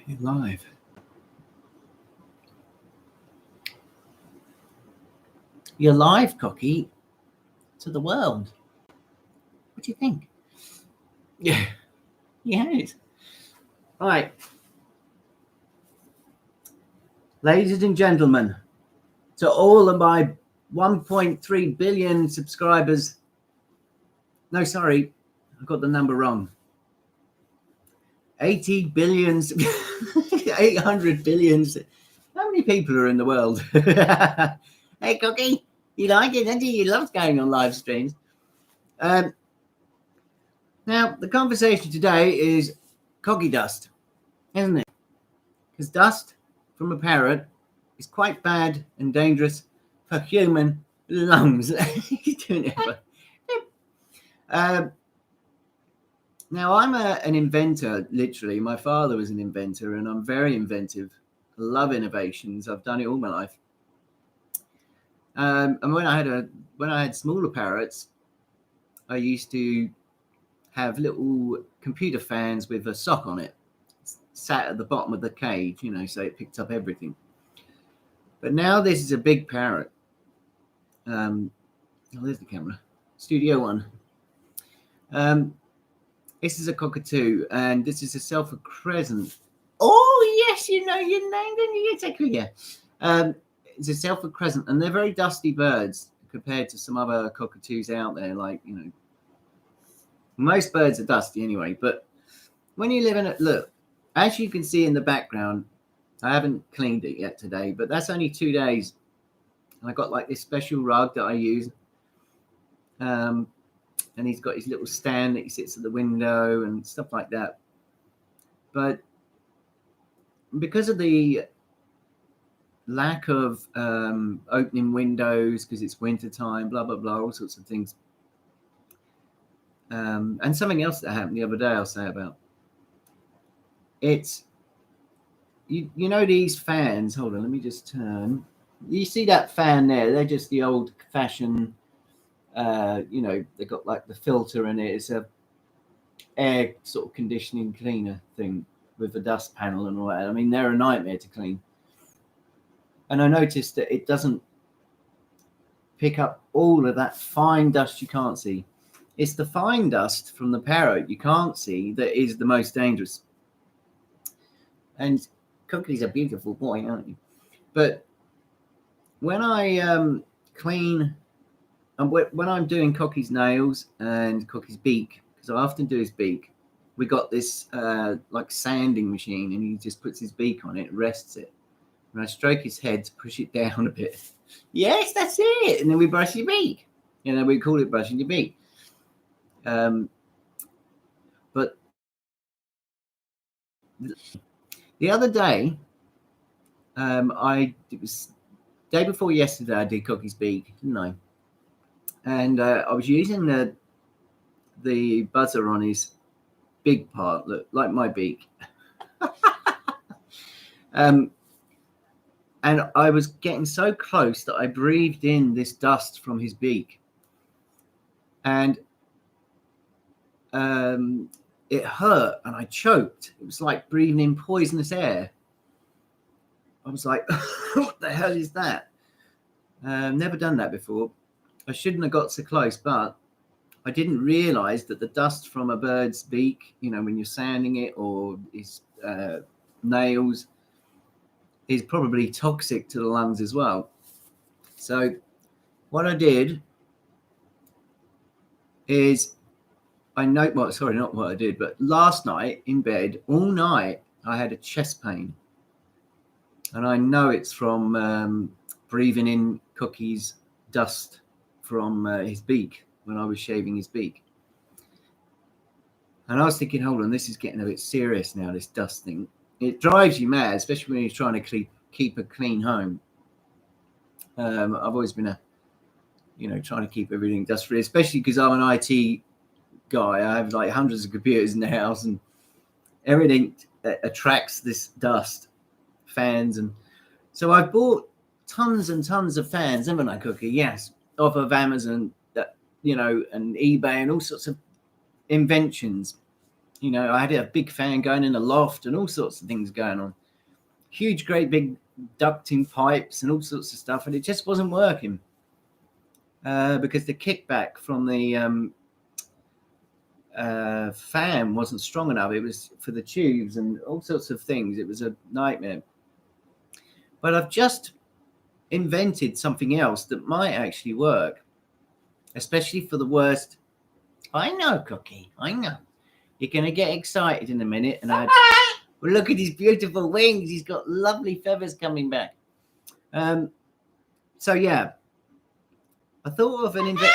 You're live. You're live, Cocky, to the world. What do you think? Yeah. Yes. All right. Ladies and gentlemen, to all of my 1.3 billion subscribers. No, sorry, I got the number wrong. 80 billion, 800 billions. How many people are in the world? Hey, Cocky, you like it, don't you? You love going on live streams. Now, the conversation today is Cocky dust, isn't it? Because dust from a parrot is quite bad and dangerous for human lungs. Now, I'm an inventor, literally. My father was an inventor, and I'm very inventive. I love innovations. I've done it all my life. And when I had smaller parrots, I used to have little computer fans with a sock on it, sat at the bottom of the cage, so it picked up everything. But now this is a big parrot. There's the camera. Studio One. This is a cockatoo, and this is a sulphur crescent. Oh yes, you know your name, don't you? Exactly, yeah. It's a sulphur crescent, and they're very dusty birds compared to some other cockatoos out there. Like, most birds are dusty anyway. But when you live in it, look, as you can see in the background, I haven't cleaned it yet today, but that's only 2 days. I got like this special rug that I use. And he's got his little stand that he sits at the window and stuff like that. But because of the lack of opening windows, because it's winter time, blah, blah, blah, all sorts of things. And something else that happened the other day I'll say about. It's, you know these fans, hold on, let me just turn. You see that fan there? They're just the old-fashioned, they got like the filter in it. It's a air sort of conditioning cleaner thing with the dust panel and all that. I mean, they're a nightmare to clean. And I noticed that it doesn't pick up all of that fine dust you can't see. It's the fine dust from the parrot you can't see that is the most dangerous. And Cookie's a beautiful boy, aren't you? But when I clean, and when I'm doing Cookie's nails and Cookie's beak, because I often do his beak, we got this like sanding machine, and he just puts his beak on it, rests it, and I stroke his head to push it down a bit. Yes, that's it. And then we brush your beak. We call it brushing your beak. But the other day, it was day before yesterday, I did Cookie's beak, didn't I? And I was using the buzzer on his big part, look, like my beak. And I was getting so close that I breathed in this dust from his beak. And it hurt, and I choked. It was like breathing in poisonous air. I was like, what the hell is that? Never done that before. I shouldn't have got so close, but I didn't realize that the dust from a bird's beak, when you're sanding it, or his nails, is probably toxic to the lungs as well. So what I did is not what I did, but last night in bed, all night, I had a chest pain. And I know it's from breathing in Cookie's dust from his beak when I was shaving his beak. And I was thinking, hold on, this is getting a bit serious now, this dust thing. It drives you mad, especially when you're trying to keep a clean home. I've always been trying to keep everything dust-free, especially because I'm an IT guy. I have like hundreds of computers in the house, and everything attracts this dust, fans. And so I bought tons and tons of fans, haven't I, Cookie? Yes, off of Amazon, and eBay, and all sorts of inventions. You know, I had a big fan going in the loft and all sorts of things going on. Huge, great big ducting pipes and all sorts of stuff, and it just wasn't working because the kickback from the fan wasn't strong enough. It was for the tubes and all sorts of things. It was a nightmare. But I've just invented something else that might actually work, especially for the worst. I know, Cookie. I know. You're going to get excited in a minute. And well, look at his beautiful wings. He's got lovely feathers coming back. So, yeah. I thought of an invention.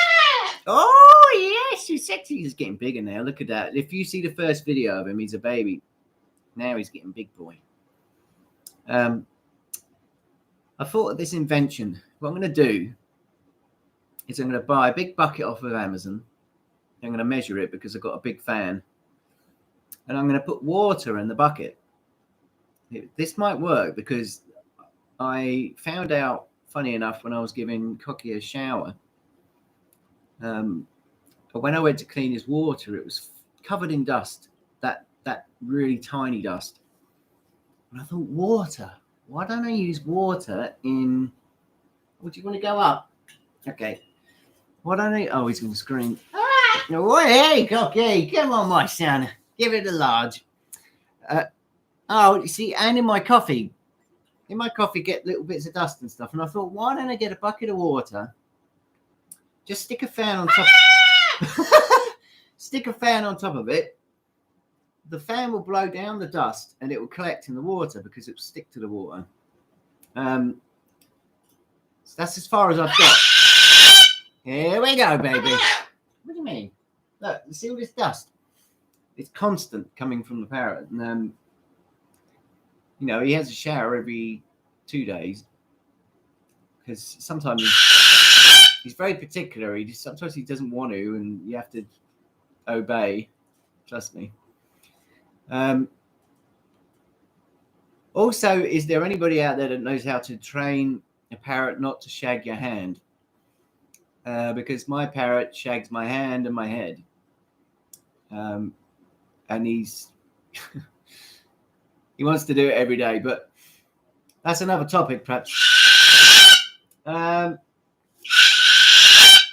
Oh, yes. He's sexy. He's getting bigger now. Look at that. If you see the first video of him, he's a baby. Now he's getting big boy. I thought of this invention. What I'm going to do is I'm going to buy a big bucket off of Amazon. I'm going to measure it because I've got a big fan. And I'm going to put water in the bucket. This might work because I found out, funny enough, when I was giving Cocky a shower, when I went to clean his water, it was covered in dust, that really tiny dust. And I thought, water. Why don't I use water in... Would you want to go up? Okay. Why don't I... Oh, he's going to scream. Oh, hey, Cocky. Come on, my son. Give it a large. Oh, you see, and in my coffee. In my coffee, get little bits of dust and stuff. And I thought, why don't I get a bucket of water? Just stick a fan on top. Stick a fan on top of it. The fan will blow down the dust and it will collect in the water because it will stick to the water. So that's as far as I've got. Here we go, baby. What do you mean? Look, see all this dust? It's constant coming from the parrot. And, you know, he has a shower every 2 days because sometimes he's very particular. Sometimes he doesn't want to, and you have to obey. Trust me. Also, is there anybody out there that knows how to train a parrot not to shag your hand? Because my parrot shags my hand and my head. And he wants to do it every day, but that's another topic, perhaps.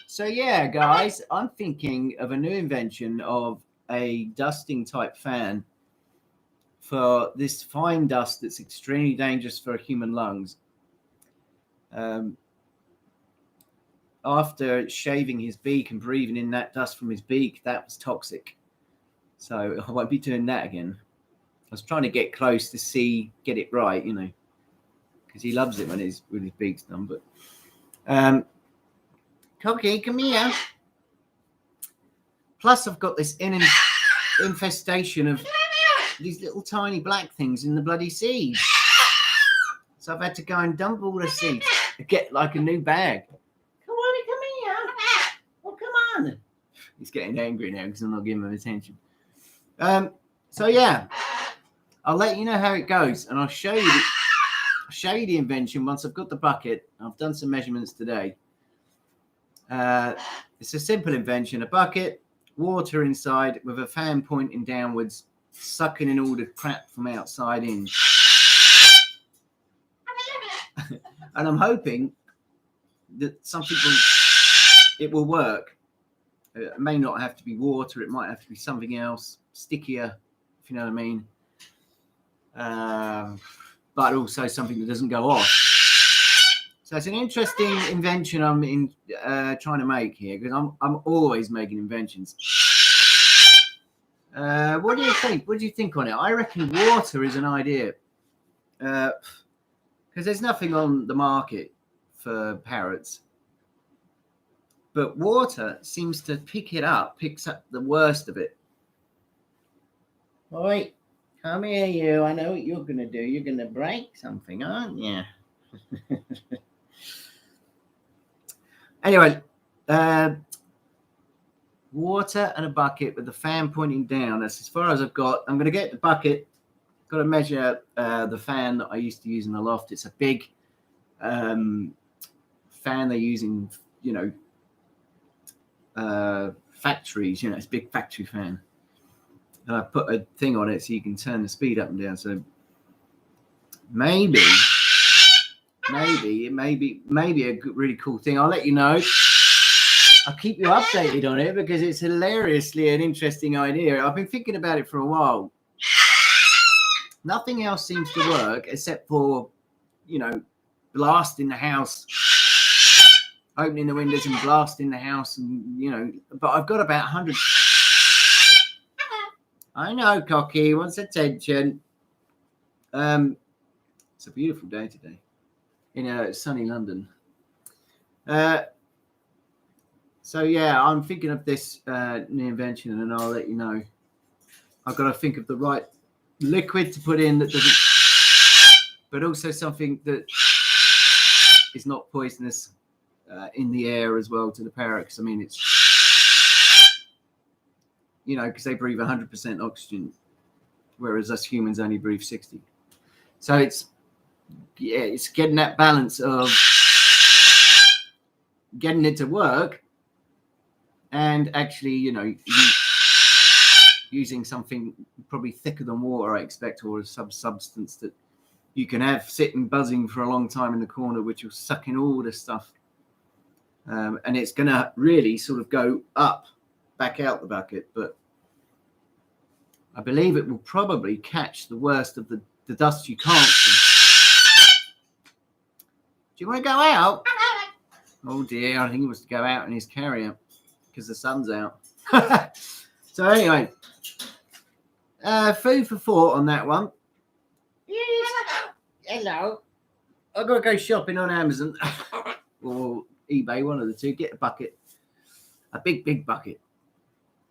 So yeah, guys, I'm thinking of a new invention of a dusting type fan for this fine dust that's extremely dangerous for human lungs. After shaving his beak and breathing in that dust from his beak, that was toxic. So I won't be doing that again. I was trying to get close to get it right, you know, because he loves it when his beak's done. But Cocky, come here. Plus, I've got this infestation of these little tiny black things in the bloody seeds. So I've had to go and dump all the seeds to get like a new bag. Come here. Oh, come on. He's getting angry now because I'm not giving him attention. So yeah, I'll let you know how it goes, and I'll show you the invention once I've got the bucket. I've done some measurements today. It's a simple invention: a bucket, water inside with a fan pointing downwards, sucking in all the crap from outside in. And I'm hoping that it will work. It may not have to be water. It might have to be something else, stickier, if you know what I mean. But also something that doesn't go off. So it's an interesting invention I'm trying to make here, because I'm always making inventions. What do you think? What do you think on it? I reckon water is an idea. Because there's nothing on the market for parrots. But water seems to picks up the worst of it. Oi, come here, you. I know what you're going to do. You're going to break something, aren't you? Anyway, water and a bucket with the fan pointing down. That's as far as I've got. I'm going to get the bucket. Got to measure the fan that I used to use in the loft. It's a big fan they're using, you know, factories. You know, it's a big factory fan. and I put a thing on it so you can turn the speed up and down. So maybe it may be a really cool thing. I'll let you know. I'll keep you updated on it because it's hilariously an interesting idea. I've been thinking about it for a while. Nothing else seems to work except for, blasting the house, opening the windows and blasting the house, and but I've got about 100. I know, Cocky wants attention. It's a beautiful day today in sunny London. So yeah, I'm thinking of this new invention, and I'll let you know. I've got to think of the right liquid to put in that doesn't, but also something that is not poisonous in the air as well to the parrot. Because I mean, it's because they breathe 100% oxygen, whereas us humans only breathe 60. So it's getting that balance of getting it to work and actually, using something probably thicker than water, I expect, or some substance that you can have sitting buzzing for a long time in the corner, which will suck in all the stuff. And it's going to really sort of go up, back out the bucket. But I believe it will probably catch the worst of the dust you can't see. Do you want to go out? Oh dear, I think he wants to go out in his carrier because the sun's out. So anyway, food for thought on that one. Yes. Hello. I've got to go shopping on Amazon or eBay, one of the two. Get a bucket, a big bucket,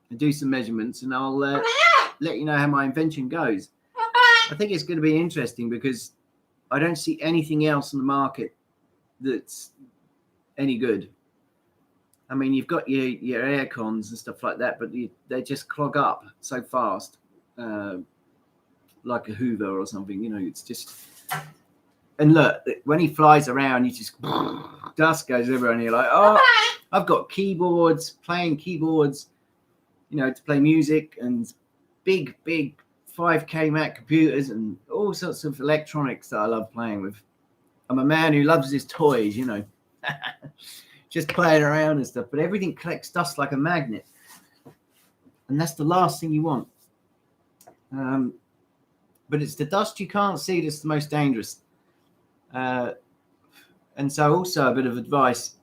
and do some measurements, and I'll let you know how my invention goes. I think it's going to be interesting because I don't see anything else on the market that's any good. I mean, you've got your air cons and stuff like that, but they just clog up so fast, like a Hoover or something. It's just. And look, when he flies around, you just dust goes everywhere, and you're like, oh, I've got playing keyboards, to play music, and big 5K Mac computers and all sorts of electronics that I love playing with. I'm a man who loves his toys, just playing around and stuff, but everything collects dust like a magnet. And that's the last thing you want. But it's the dust you can't see that's the most dangerous. And so also a bit of advice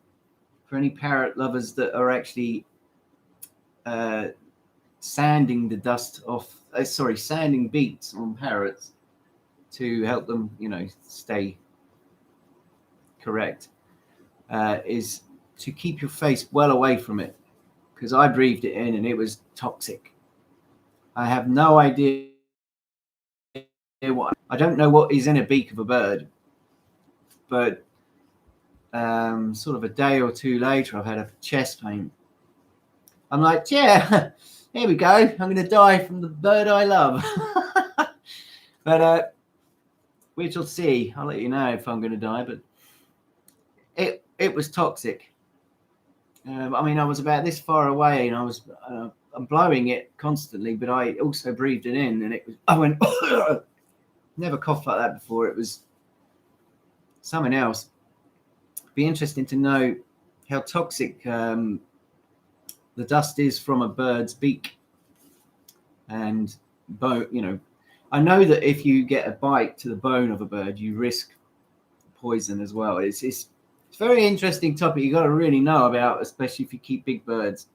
for any parrot lovers that are actually sanding the dust off, sanding beats on parrots to help them, stay correct, is to keep your face well away from it, because I breathed it in and it was toxic. I have no idea I don't know what is in a beak of a bird, but sort of a day or two later, I've had a chest pain. I'm like, yeah, here we go. I'm going to die from the bird I love. But we shall see. I'll let you know if I'm going to die. But it was toxic. I mean, I was about this far away, and I'm blowing it constantly, but I also breathed it in, and I went. Never coughed like that before. It was something else. Be interesting to know how toxic the dust is from a bird's beak and bone. I know that if you get a bite to the bone of a bird, you risk poison as well. It's a very interesting topic. You got to really know about, especially if you keep big birds.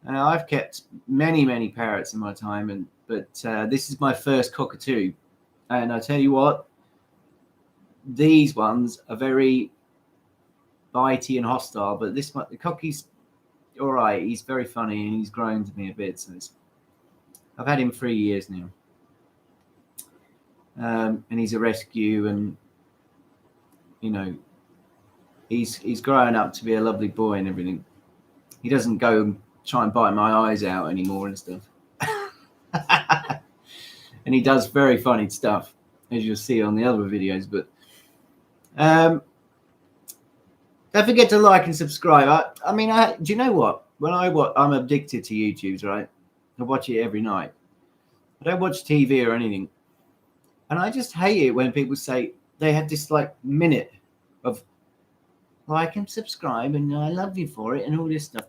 I've kept many parrots in my time, but this is my first cockatoo. And I tell you what, these ones are very bitey and hostile, but this one, the Cocky's all right. He's very funny and he's grown to me a bit. So I've had him 3 years now. And he's a rescue, and he's growing up to be a lovely boy and everything. He doesn't go and try and bite my eyes out anymore and stuff. And he does very funny stuff, as you'll see on the other videos. But don't forget to like and subscribe. I mean, do you know what? I'm addicted to YouTubes, right? I watch it every night. I don't watch TV or anything. And I just hate it when people say they had this like minute of like and subscribe and I love you for it and all this stuff.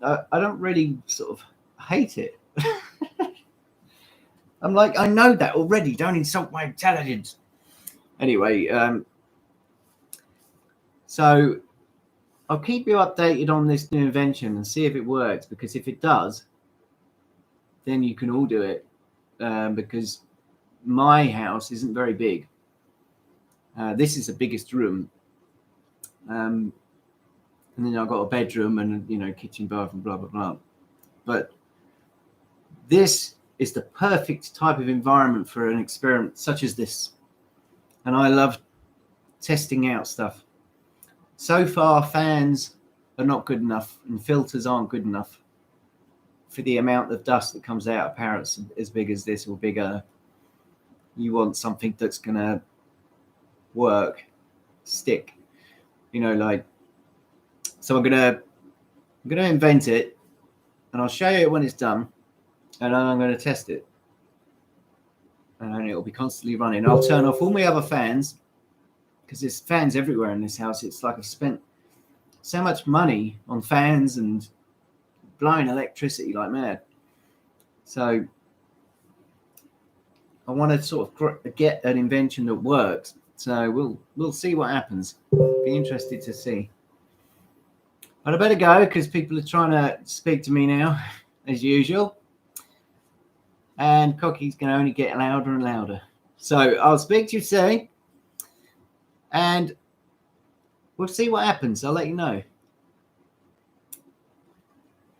I don't really sort of hate it. I'm like, I know that already. Don't insult my intelligence. Anyway, so I'll keep you updated on this new invention and see if it works, because if it does, then you can all do it, because my house isn't very big. This is the biggest room. And then I've got a bedroom and, you know, kitchen, bath and blah, blah, blah. But this is the perfect type of environment for an experiment such as this. And I love testing out stuff. So far, fans are not good enough and filters aren't good enough for the amount of dust that comes out of parrots as big as this or bigger. You want something that's going to work, stick, you know, like, so I'm going to invent it and I'll show you when it's done and then I'm going to test it. And it'll be constantly running. I'll turn off all my other fans because there's fans everywhere in this house. It's like I've spent so much money on fans and blowing electricity like mad. So I want to sort of get an invention that works. So we'll see what happens. Be interested to see. But I better go because people are trying to speak to me now, as usual. And Cocky's going to only get louder and louder. So I'll speak to you soon. And we'll see what happens. I'll let you know.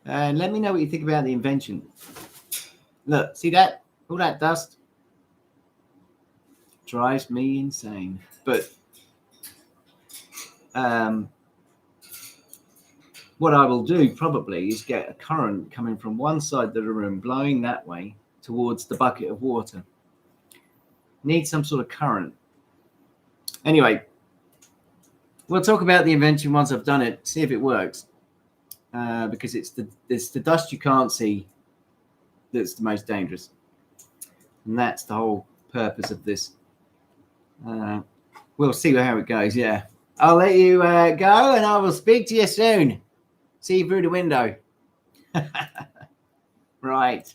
And let me know what you think about the invention. Look, see that? All that dust? Drives me insane. But what I will do probably is get a current coming from one side of the room, blowing that way towards the bucket of water. Need some sort of current. Anyway, we'll talk about the invention once I've done it, see if it works. Because it's the dust you can't see that's the most dangerous. And that's the whole purpose of this. We'll see how it goes, yeah. I'll let you go and I will speak to you soon. See you through the window. Right.